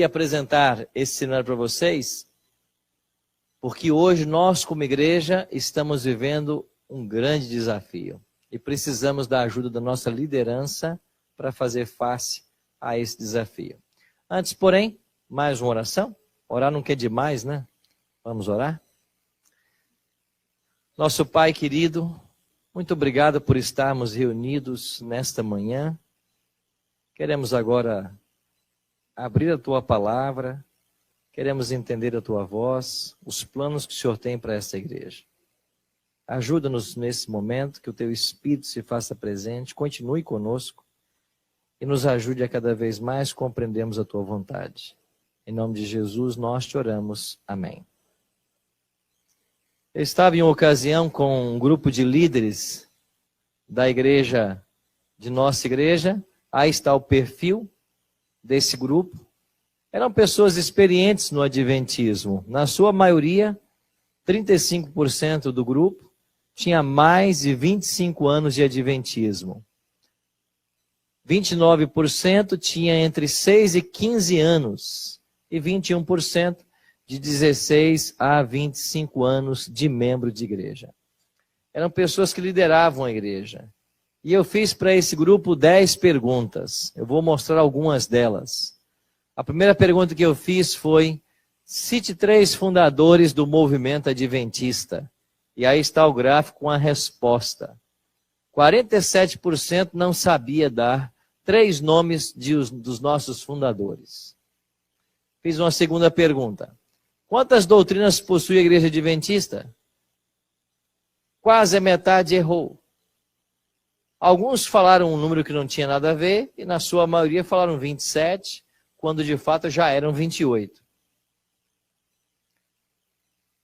queria apresentar esse cenário para vocês, porque hoje nós, como igreja, estamos vivendo um grande desafio e precisamos da ajuda da nossa liderança para fazer face a esse desafio. Antes, porém, mais uma oração. Orar não quer demais, né? Vamos orar? Nosso Pai querido, muito obrigado por estarmos reunidos nesta manhã. Queremos agora abrir a Tua palavra, queremos entender a Tua voz, os planos que o Senhor tem para esta igreja. Ajuda-nos nesse momento, que o Teu Espírito se faça presente, continue conosco e nos ajude a cada vez mais compreendermos a Tua vontade. Em nome de Jesus nós te oramos. Amém. Eu estava em uma ocasião com um grupo de líderes da igreja, de nossa igreja. Aí está o perfil desse grupo. Eram pessoas experientes no adventismo. Na sua maioria, 35% do grupo tinha mais de 25 anos de adventismo. 29% tinha entre 6 e 15 anos. E 21% de 16 a 25 anos de membro de igreja. Eram pessoas que lideravam a igreja. E eu fiz para esse grupo 10 perguntas. Eu vou mostrar algumas delas. A primeira pergunta que eu fiz foi: cite 3 fundadores do movimento adventista. E aí está o gráfico com a resposta. 47% não sabia dar 3 nomes dos nossos fundadores. Fiz uma segunda pergunta. Quantas doutrinas possui a igreja adventista? Quase a metade errou. Alguns falaram um número que não tinha nada a ver, e na sua maioria falaram 27, quando de fato já eram 28.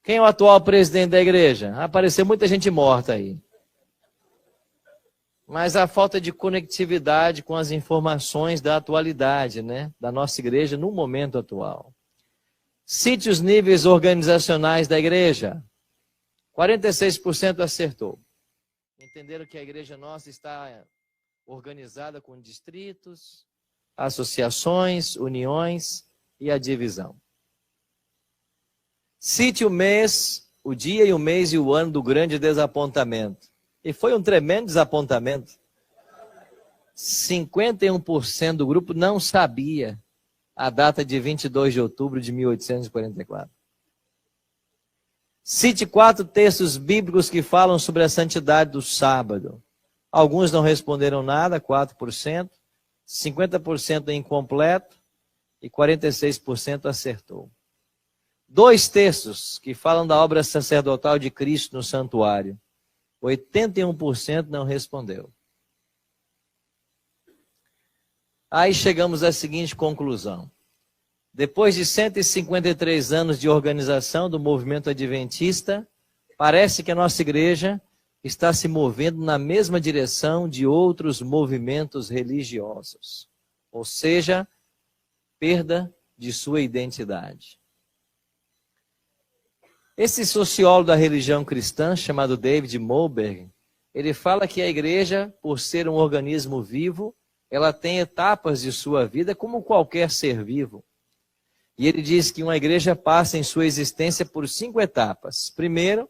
Quem é o atual presidente da igreja? Apareceu muita gente morta aí. Mas a falta de conectividade com as informações da atualidade, né, da nossa igreja no momento atual. Cite os níveis organizacionais da igreja. 46% acertou. Entenderam que a igreja nossa está organizada com distritos, associações, uniões e a divisão. Cite o mês, o dia e o mês e o ano do grande desapontamento. E foi um tremendo desapontamento. 51% do grupo não sabia a data de 22 de outubro de 1844. Cite 4 textos bíblicos que falam sobre a santidade do sábado. Alguns não responderam nada, 4%. 50% incompleto e 46% acertou. 2 textos que falam da obra sacerdotal de Cristo no santuário. 81% não respondeu. Aí chegamos à seguinte conclusão. Depois de 153 anos de organização do movimento adventista, parece que a nossa igreja está se movendo na mesma direção de outros movimentos religiosos. Ou seja, perda de sua identidade. Esse sociólogo da religião cristã, chamado David Moberg, ele fala que a igreja, por ser um organismo vivo, ela tem etapas de sua vida como qualquer ser vivo. E ele diz que uma igreja passa em sua existência por 5 etapas. Primeiro,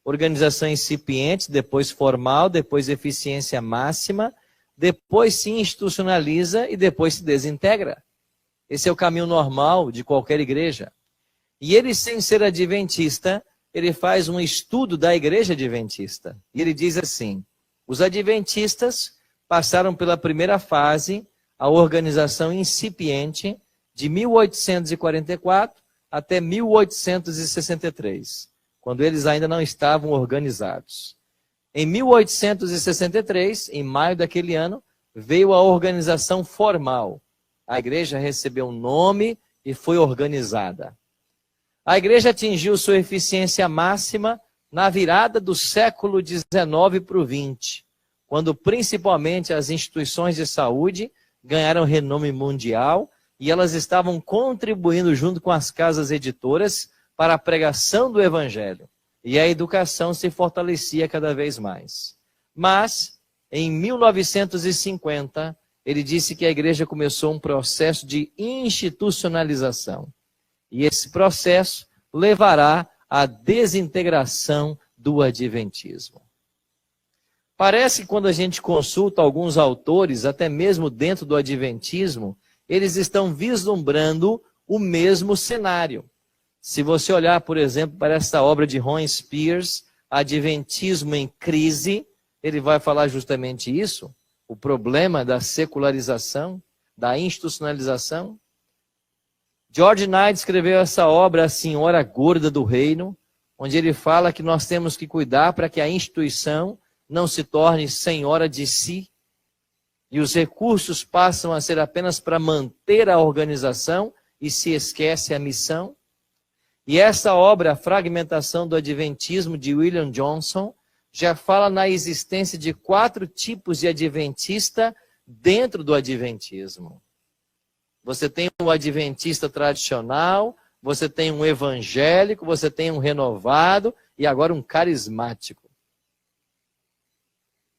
organização incipiente, depois formal, depois eficiência máxima, depois se institucionaliza e depois se desintegra. Esse é o caminho normal de qualquer igreja. E ele, sem ser adventista, ele faz um estudo da igreja adventista. E ele diz assim: os adventistas passaram pela primeira fase, a organização incipiente, de 1844 até 1863, quando eles ainda não estavam organizados. Em 1863, em maio daquele ano, veio a organização formal. A igreja recebeu um nome e foi organizada. A igreja atingiu sua eficiência máxima na virada do século XIX para o XX, quando principalmente as instituições de saúde ganharam renome mundial e elas estavam contribuindo junto com as casas editoras para a pregação do evangelho. E a educação se fortalecia cada vez mais. Mas, em 1950, ele disse que a igreja começou um processo de institucionalização. E esse processo levará à desintegração do adventismo. Parece que quando a gente consulta alguns autores, até mesmo dentro do adventismo, eles estão vislumbrando o mesmo cenário. Se você olhar, por exemplo, para essa obra de Ron Spears, Adventismo em Crise, ele vai falar justamente isso, o problema da secularização, da institucionalização. George Knight escreveu essa obra, A Senhora Gorda do Reino, onde ele fala que nós temos que cuidar para que a instituição não se torne senhora de si, e os recursos passam a ser apenas para manter a organização e se esquece a missão. E essa obra, A Fragmentação do Adventismo, de William Johnson, já fala na existência de 4 tipos de adventista dentro do adventismo. Você tem o adventista tradicional, você tem um evangélico, você tem um renovado e agora um carismático.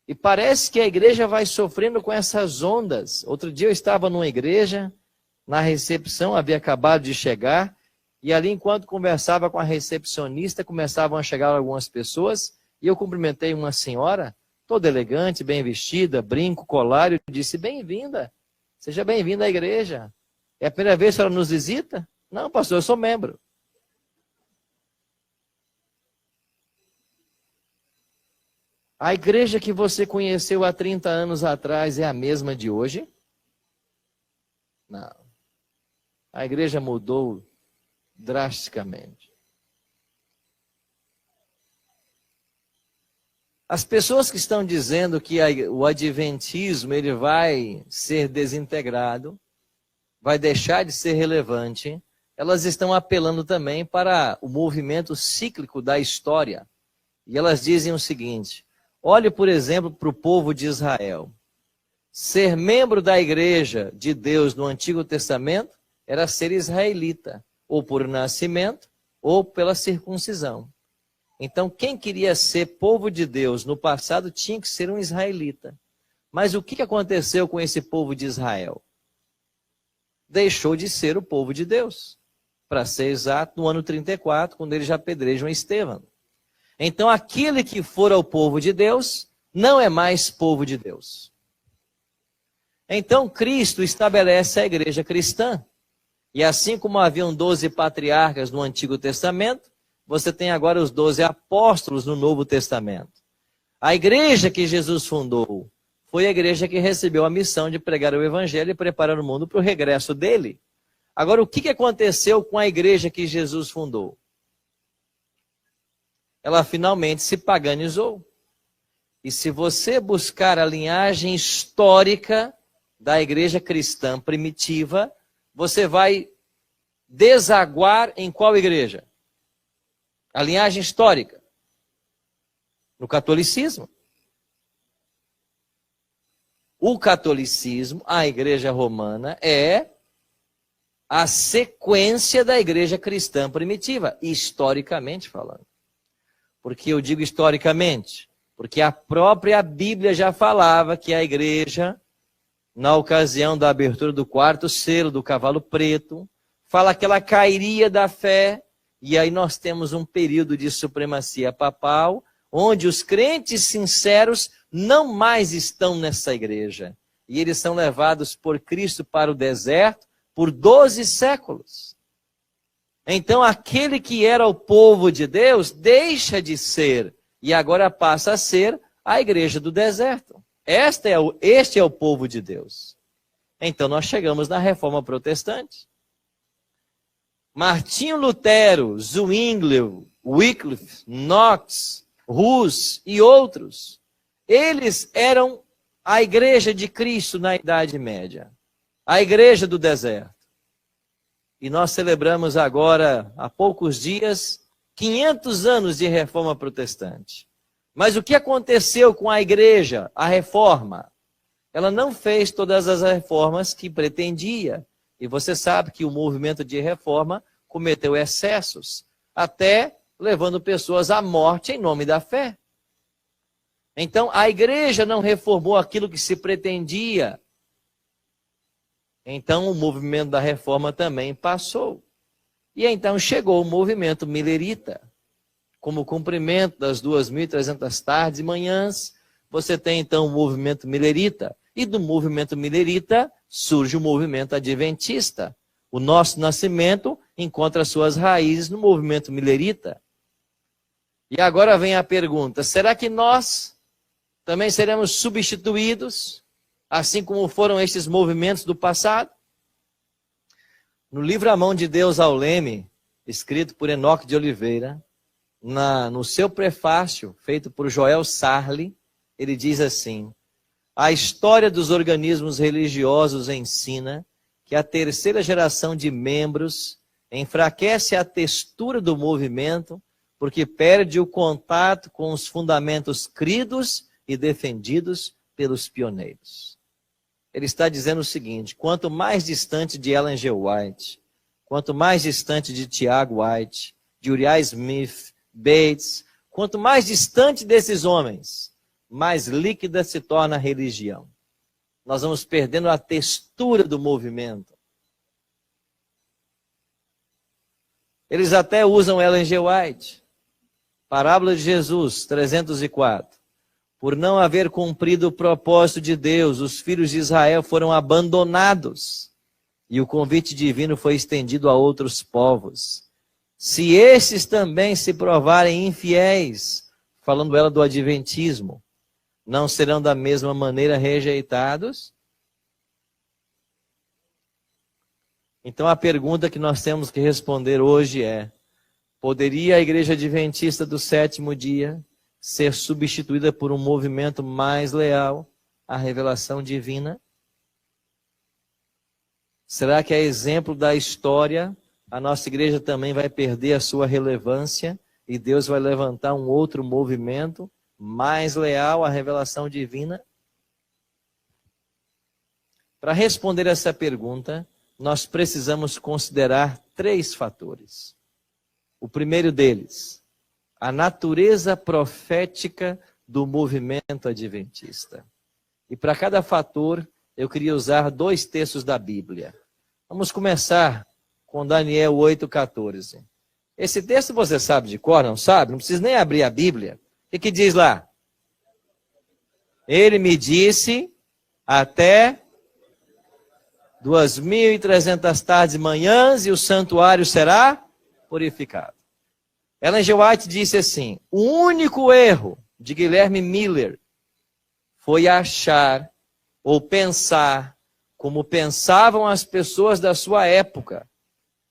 E parece que a igreja vai sofrendo com essas ondas. Outro dia eu estava numa igreja, na recepção, havia acabado de chegar, e ali enquanto conversava com a recepcionista, começavam a chegar algumas pessoas, e eu cumprimentei uma senhora, toda elegante, bem vestida, brinco, colar, e eu disse, bem-vinda, seja bem-vinda à igreja. É a primeira vez que a senhora nos visita? Não, pastor, eu sou membro. A igreja que você conheceu há 30 anos atrás é a mesma de hoje? Não. A igreja mudou drasticamente. As pessoas que estão dizendo que o adventismo ele vai ser desintegrado, vai deixar de ser relevante, elas estão apelando também para o movimento cíclico da história. E elas dizem o seguinte: olhe, por exemplo, para o povo de Israel. Ser membro da igreja de Deus no Antigo Testamento era ser israelita, ou por nascimento, ou pela circuncisão. Então, quem queria ser povo de Deus no passado tinha que ser um israelita. Mas o que aconteceu com esse povo de Israel? Deixou de ser o povo de Deus. Para ser exato, no ano 34, quando eles já apedrejam Estevão. Então, aquele que for ao povo de Deus, não é mais povo de Deus. Então, Cristo estabelece a igreja cristã. E assim como haviam 12 patriarcas no Antigo Testamento, você tem agora os 12 apóstolos no Novo Testamento. A igreja que Jesus fundou foi a igreja que recebeu a missão de pregar o evangelho e preparar o mundo para o regresso dele. Agora, o que aconteceu com a igreja que Jesus fundou? Ela finalmente se paganizou. E se você buscar a linhagem histórica da igreja cristã primitiva, você vai desaguar em qual igreja? A linhagem histórica. No catolicismo. O catolicismo, a igreja romana, é a sequência da igreja cristã primitiva, historicamente falando. Por que eu digo historicamente? Porque a própria Bíblia já falava que a igreja, na ocasião da abertura do 4º selo do cavalo preto, fala que ela cairia da fé, e aí nós temos um período de supremacia papal, onde os crentes sinceros não mais estão nessa igreja. E eles são levados por Cristo para o deserto por 12 séculos. Então aquele que era o povo de Deus deixa de ser e agora passa a ser a igreja do deserto. Este é o povo de Deus. Então nós chegamos na Reforma Protestante. Martinho Lutero, Zwingli, Wycliffe, Knox, Hus e outros, eles eram a igreja de Cristo na Idade Média, a igreja do deserto. E nós celebramos agora, há poucos dias, 500 anos de Reforma Protestante. Mas o que aconteceu com a igreja, a reforma? Ela não fez todas as reformas que pretendia. E você sabe que o movimento de reforma cometeu excessos, até levando pessoas à morte em nome da fé. Então, a igreja não reformou aquilo que se pretendia. Então o movimento da reforma também passou. E então chegou o movimento milerita. Como cumprimento das 2.300 tardes e manhãs, você tem então o movimento milerita. E do movimento milerita surge o movimento adventista. O nosso nascimento encontra suas raízes no movimento milerita. E agora vem a pergunta: será que nós também seremos substituídos, assim como foram estes movimentos do passado? No livro A Mão de Deus ao Leme, escrito por Enoque de Oliveira, no seu prefácio, feito por Joel Sarli, ele diz assim: a história dos organismos religiosos ensina que a terceira geração de membros enfraquece a textura do movimento porque perde o contato com os fundamentos cridos e defendidos pelos pioneiros. Ele está dizendo o seguinte: quanto mais distante de Ellen G. White, quanto mais distante de Tiago White, de Uriah Smith, Bates, quanto mais distante desses homens, mais líquida se torna a religião. Nós vamos perdendo a textura do movimento. Eles até usam Ellen G. White. Parábola de Jesus, 304. Por não haver cumprido o propósito de Deus, os filhos de Israel foram abandonados e o convite divino foi estendido a outros povos. Se esses também se provarem infiéis, falando ela do adventismo, não serão da mesma maneira rejeitados? Então a pergunta que nós temos que responder hoje é: poderia a Igreja Adventista do Sétimo Dia ser substituída por um movimento mais leal à revelação divina? Será que, a exemplo da história, a nossa igreja também vai perder a sua relevância e Deus vai levantar um outro movimento mais leal à revelação divina? Para responder essa pergunta, nós precisamos considerar 3 fatores. O primeiro deles, a natureza profética do movimento adventista. E para cada fator, eu queria usar 2 textos da Bíblia. Vamos começar com Daniel 8,14. Esse texto você sabe de cor, não sabe? Não precisa nem abrir a Bíblia. O que diz lá? Ele me disse: até 2.300 tardes e manhãs e o santuário será purificado. Ellen G. White disse assim: o único erro de Guilherme Miller foi achar ou pensar como pensavam as pessoas da sua época,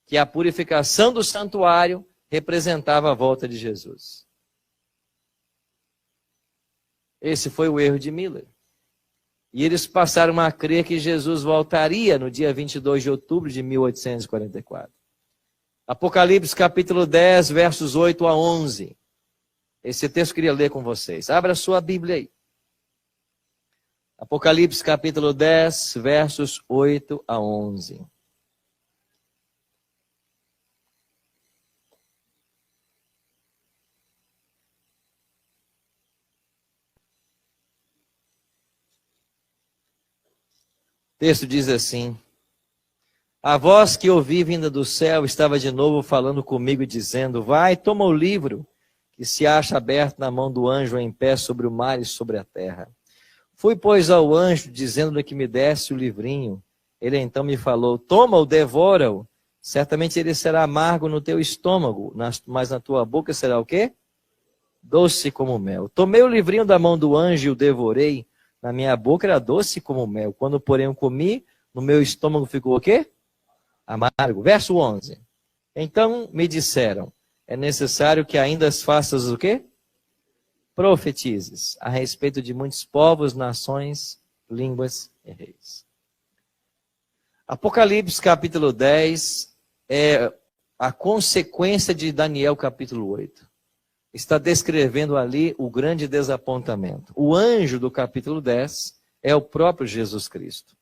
que a purificação do santuário representava a volta de Jesus. Esse foi o erro de Miller. E eles passaram a crer que Jesus voltaria no dia 22 de outubro de 1844. Apocalipse capítulo 10, versos 8 a 11. Esse texto eu queria ler com vocês. Abra sua Bíblia aí. Apocalipse capítulo 10, versos 8 a 11. O texto diz assim: a voz que ouvi vinda do céu estava de novo falando comigo, dizendo: vai, toma o livro que se acha aberto na mão do anjo em pé sobre o mar e sobre a terra. Fui, pois, ao anjo, dizendo-lhe que me desse o livrinho. Ele então me falou: toma-o, devora-o. Certamente ele será amargo no teu estômago, mas na tua boca será o quê? Doce como mel. Tomei o livrinho da mão do anjo e o devorei. Na minha boca era doce como mel. Quando, porém, o comi, no meu estômago ficou o quê? Amargo. Verso 11. Então me disseram: é necessário que ainda faças o quê? Profetizes a respeito de muitos povos, nações, línguas e reis. Apocalipse capítulo 10 é a consequência de Daniel capítulo 8. Está descrevendo ali o grande desapontamento. O anjo do capítulo 10 é o próprio Jesus Cristo.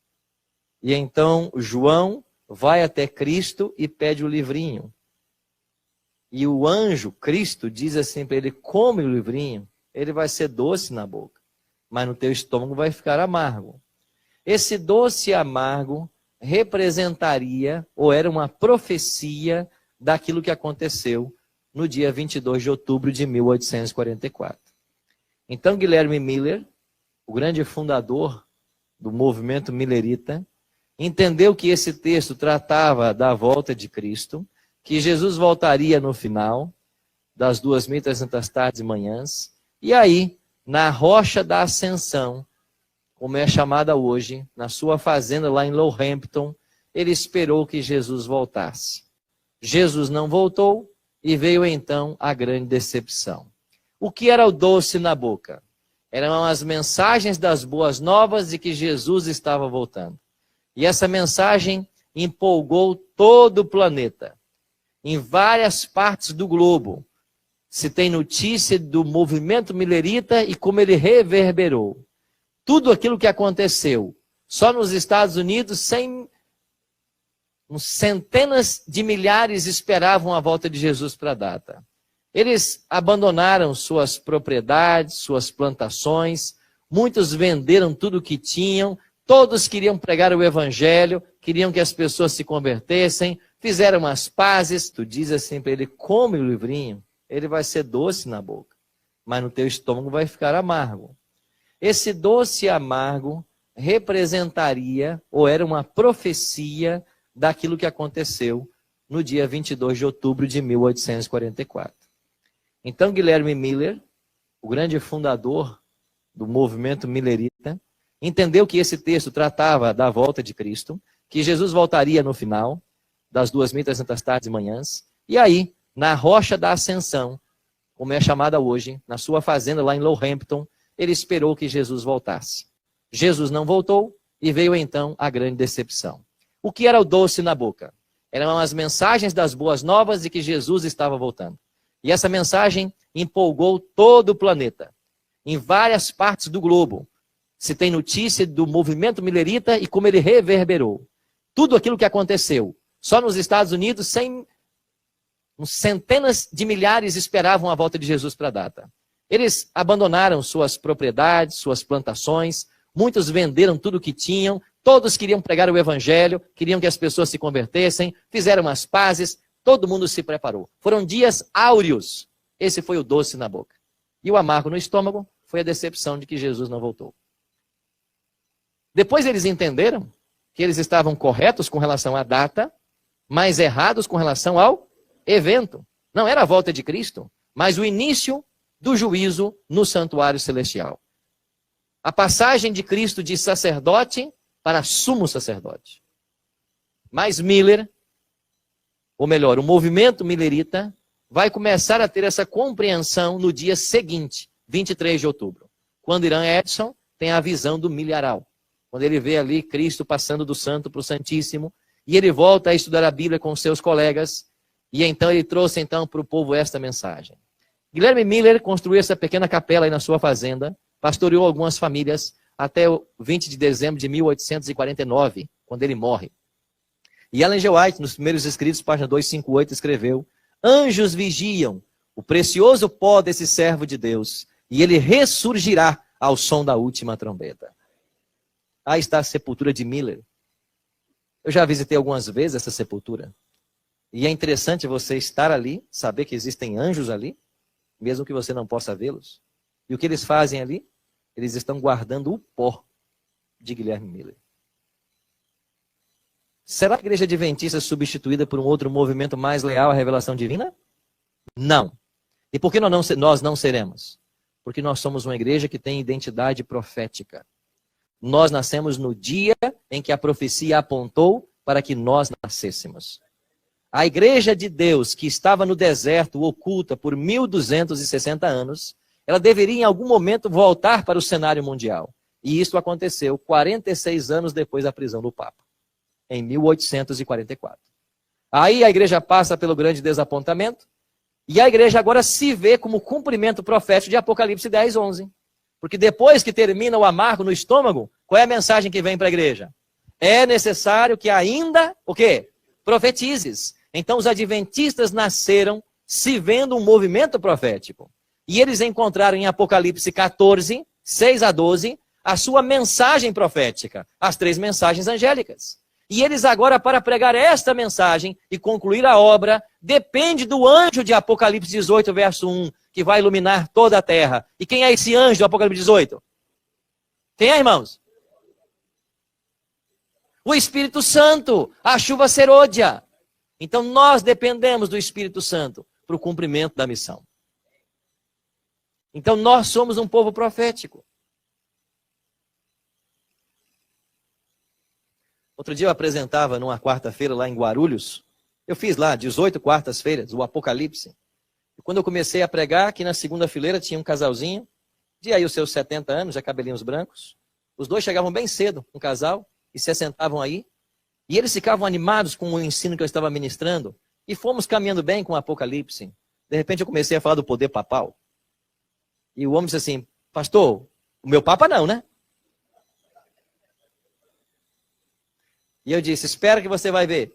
E então João vai até Cristo e pede o livrinho. E o anjo, Cristo, diz assim para ele: come o livrinho, ele vai ser doce na boca, mas no teu estômago vai ficar amargo. Esse doce e amargo representaria ou era uma profecia daquilo que aconteceu no dia 22 de outubro de 1844. Então Guilherme Miller, o grande fundador do movimento millerita, entendeu que esse texto tratava da volta de Cristo, que Jesus voltaria no final das 2.300 tardes e manhãs, e aí, na Rocha da Ascensão, como é chamada hoje, na sua fazenda lá em Lowhampton, ele esperou que Jesus voltasse. Jesus não voltou e veio então a grande decepção. O que era o doce na boca? Eram as mensagens das boas novas de que Jesus estava voltando. E essa mensagem empolgou todo o planeta. Em várias partes do globo se tem notícia do movimento millerita e como ele reverberou. Tudo aquilo que aconteceu, só nos Estados Unidos, centenas de milhares esperavam a volta de Jesus para a data. Eles abandonaram suas propriedades, suas plantações, muitos venderam tudo o que tinham, todos queriam pregar o evangelho, queriam que as pessoas se convertessem, fizeram as pazes. Tu diz assim para ele, come o livrinho, ele vai ser doce na boca, mas no teu estômago vai ficar amargo. Esse doce e amargo representaria, ou era uma profecia daquilo que aconteceu no dia 22 de outubro de 1844. Então Guilherme Miller, o grande fundador do movimento millerita, entendeu que esse texto tratava da volta de Cristo, que Jesus voltaria no final das 2.300 tardes e manhãs, e aí, na Rocha da Ascensão, como é chamada hoje, na sua fazenda lá em Lowhampton, ele esperou que Jesus voltasse. Jesus não voltou e veio então a grande decepção. O que era o doce na boca? Eram as mensagens das boas novas de que Jesus estava voltando. E essa mensagem empolgou todo o planeta. Em várias partes do globo se tem notícia do movimento millerita e como ele reverberou. Tudo aquilo que aconteceu. Só nos Estados Unidos, centenas de milhares esperavam a volta de Jesus para a data. Eles abandonaram suas propriedades, suas plantações, muitos venderam tudo o que tinham, todos queriam pregar o evangelho, queriam que as pessoas se convertessem, fizeram as pazes, todo mundo se preparou. Foram dias áureos. Esse foi o doce na boca. E o amargo no estômago foi a decepção de que Jesus não voltou. Depois eles entenderam que eles estavam corretos com relação à data, mas errados com relação ao evento. Não era a volta de Cristo, mas o início do juízo no santuário celestial. A passagem de Cristo de sacerdote para sumo sacerdote. Mas Miller, ou melhor, o movimento millerita, vai começar a ter essa compreensão no dia seguinte, 23 de outubro, quando Irã Edson tem a visão do milharal. Quando ele vê ali Cristo passando do santo para o santíssimo, e ele volta a estudar a Bíblia com seus colegas, e então ele trouxe então para o povo esta mensagem. Guilherme Miller construiu essa pequena capela aí na sua fazenda, pastoreou algumas famílias até o 20 de dezembro de 1849, quando ele morre. E Ellen G. White, nos primeiros escritos, página 258, escreveu: anjos vigiam o precioso pó desse servo de Deus, e ele ressurgirá ao som da última trombeta. Aí está a sepultura de Miller. Eu já visitei algumas vezes essa sepultura. E é interessante você estar ali, saber que existem anjos ali, mesmo que você não possa vê-los. E o que eles fazem ali? Eles estão guardando o pó de Guilherme Miller. Será que a igreja adventista é substituída por um outro movimento mais leal à revelação divina? Não. E por que nós não seremos? Porque nós somos uma igreja que tem identidade profética. Nós nascemos no dia em que a profecia apontou para que nós nascêssemos. A igreja de Deus, que estava no deserto, oculta por 1260 anos, ela deveria em algum momento voltar para o cenário mundial. E isso aconteceu 46 anos depois da prisão do Papa, em 1844. Aí a igreja passa pelo grande desapontamento, e a igreja agora se vê como cumprimento profético de Apocalipse 10, 11. Porque depois que termina o amargo no estômago, qual é a mensagem que vem para a igreja? É necessário que ainda, o quê? Profetizes. Então os adventistas nasceram se vendo um movimento profético. E eles encontraram em Apocalipse 14, 6 a 12, a sua mensagem profética. As 3 mensagens angélicas. E eles agora, para pregar esta mensagem e concluir a obra, depende do anjo de Apocalipse 18, verso 1, que vai iluminar toda a terra. E quem é esse anjo do Apocalipse 18? Quem é, irmãos? O Espírito Santo, a chuva serôdia. Então nós dependemos do Espírito Santo para o cumprimento da missão. Então nós somos um povo profético. Outro dia eu apresentava numa quarta-feira lá em Guarulhos. Eu fiz lá 18 quartas-feiras, o Apocalipse. E quando eu comecei a pregar, aqui na segunda fileira tinha um casalzinho, de aí os seus 70 anos, já cabelinhos brancos. Os dois chegavam bem cedo, um casal, e se assentavam aí. E eles ficavam animados com o ensino que eu estava ministrando. E fomos caminhando bem com o Apocalipse. De repente eu comecei a falar do poder papal. E o homem disse assim, pastor, o meu papa não, né? E eu disse, espera que você vai ver.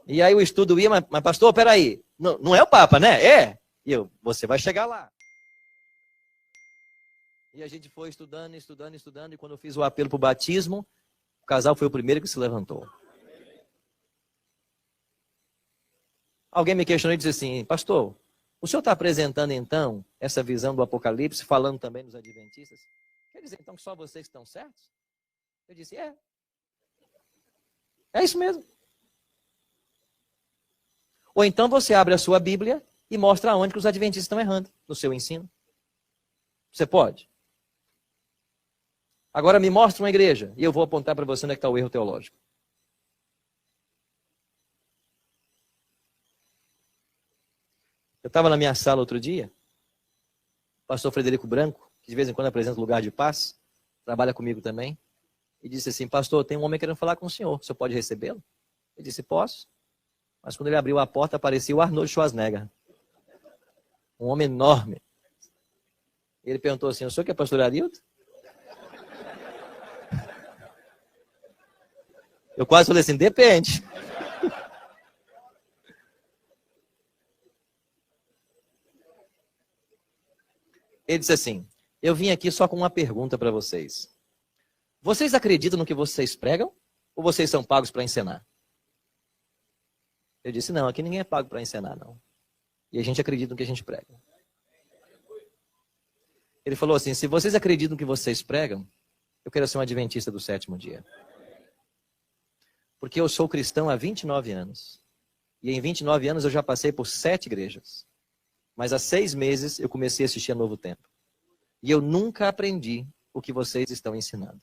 E aí o estudo ia, mas pastor, peraí, não é o papa, né? É. E eu, você vai chegar lá. E a gente foi estudando, e quando eu fiz o apelo para o batismo, o casal foi o primeiro que se levantou. Alguém me questionou e disse assim, pastor, o senhor está apresentando então essa visão do Apocalipse, falando também dos adventistas? Quer dizer então que só vocês estão certos? Eu disse, é. É isso mesmo. Ou então você abre a sua Bíblia e mostra onde que os adventistas estão errando no seu ensino. Você pode. Agora me mostra uma igreja e eu vou apontar para você onde é que está o erro teológico. Eu estava na minha sala outro dia, o pastor Frederico Branco, que de vez em quando apresenta o Lugar de Paz, trabalha comigo também, e disse assim, pastor, tem um homem querendo falar com o senhor pode recebê-lo? Eu disse, posso. Mas quando ele abriu a porta, aparecia o Arnold Schwarzenegger. Um homem enorme. Ele perguntou assim, o senhor que é pastor Arilton? Eu quase falei assim, depende. Ele disse assim, eu vim aqui só com uma pergunta para vocês. Vocês acreditam no que vocês pregam? Ou vocês são pagos para ensinar? Eu disse, não, aqui ninguém é pago para ensinar, não. E a gente acredita no que a gente prega. Ele falou assim, se vocês acreditam no que vocês pregam, eu quero ser um adventista do sétimo dia. Porque eu sou cristão há 29 anos. E em 29 anos eu já passei por 7 igrejas. Mas há 6 meses eu comecei a assistir a Novo Tempo. E eu nunca aprendi o que vocês estão ensinando.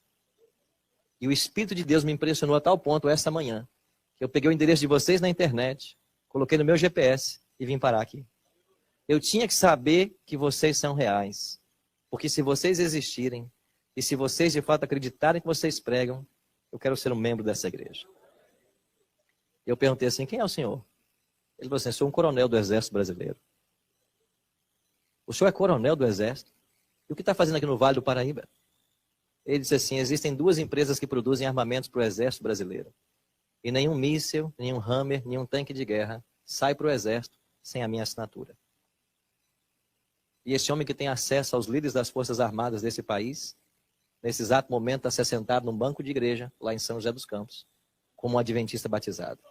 E o Espírito de Deus me impressionou a tal ponto essa manhã, que eu peguei o endereço de vocês na internet, coloquei no meu GPS e vim parar aqui. Eu tinha que saber que vocês são reais. Porque se vocês existirem, e se vocês de fato acreditarem que vocês pregam, eu quero ser um membro dessa igreja. Eu perguntei assim, quem é o senhor? Ele falou assim, eu sou um coronel do Exército Brasileiro. O senhor é coronel do Exército? E o que está fazendo aqui no Vale do Paraíba? Ele disse assim, existem 2 empresas que produzem armamentos para o Exército Brasileiro. E nenhum míssil, nenhum Hammer, nenhum tanque de guerra sai para o Exército sem a minha assinatura. E esse homem que tem acesso aos líderes das Forças Armadas desse país, nesse exato momento está se sentado num banco de igreja, lá em São José dos Campos, como um adventista batizado.